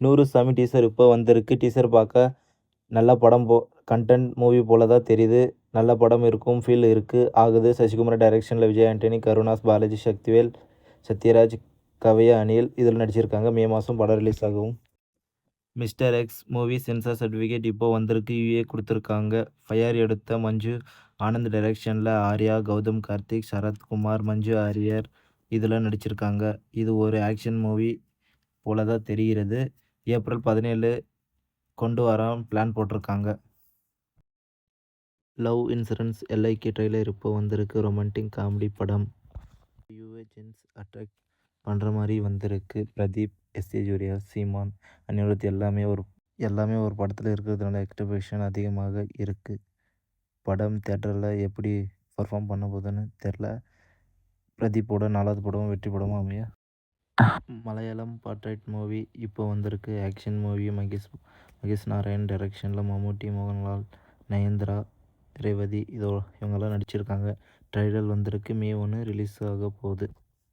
நூறு சாமி டீசர் இப்போ வந்திருக்கு. டீசர் பார்க்க நல்ல படம் கண்டென்ட் மூவி போல தான் தெரியுது. நல்ல படம் இருக்கும் ஃபீல் ஆகுது. சசிகுமார் டைரக்ஷனில் விஜய் ஆண்டனி, கருணாஸ், பாலாஜி, சக்திவேல், சத்யராஜ், கவியா அனில் இதில் நடிச்சிருக்காங்க. மே மாதம் படம் ரிலீஸ் ஆகும். Mister X movie sensor certificate இப்போ வந்திருக்கு. யூஏ கொடுத்துருக்காங்க. ஃபயர் எடுத்த மஞ்சு ஆனந்த் டைரக்ஷனில் ஆர்யா, கௌதம் கார்த்திக், சரத்குமார், மஞ்சு ஆரியர் இதில் நடிச்சிருக்காங்க. இது ஒரு ஆக்ஷன் மூவி போல தான் தெரிகிறது. ஏப்ரல் 17 கொண்டு வர பிளான் போட்டிருக்காங்க. லவ் இன்சூரன்ஸ் எல்ஐகே ட்ரெய்லர் இப்போ வந்திருக்கு. ரொமான்டிக் காமெடி படம். யூஏ ஜென்ஸ் அட்ராக்ட் பண்ணுற மாதிரி வந்திருக்கு. பிரதீப், எஸ்ஏ சூர்யா, சீமான், அனிருத் எல்லாமே ஒரு படத்தில் இருக்கிறதுனால எக்ஸ்பெக்டேஷன் அதிகமாக இருக்குது. படம் தியேட்டரில் எப்படி பர்ஃபார்ம் பண்ண போகுதுன்னு தெரில. பிரதீப்போட 4வது படமும் வெற்றி படமும் அமைய. மலையாளம் பாட்ரைட் மூவி இப்போ வந்திருக்கு. Action movie. மகேஷ் நாராயண் டைரக்ஷனில் மம்முட்டி, மோகன்லால், நயன்தாரா, ரேவதி இவங்கெல்லாம் நடிச்சிருக்காங்க. ட்ரெய்லர் வந்திருக்கு. மே 1 ரிலீஸ் ஆக போகுது.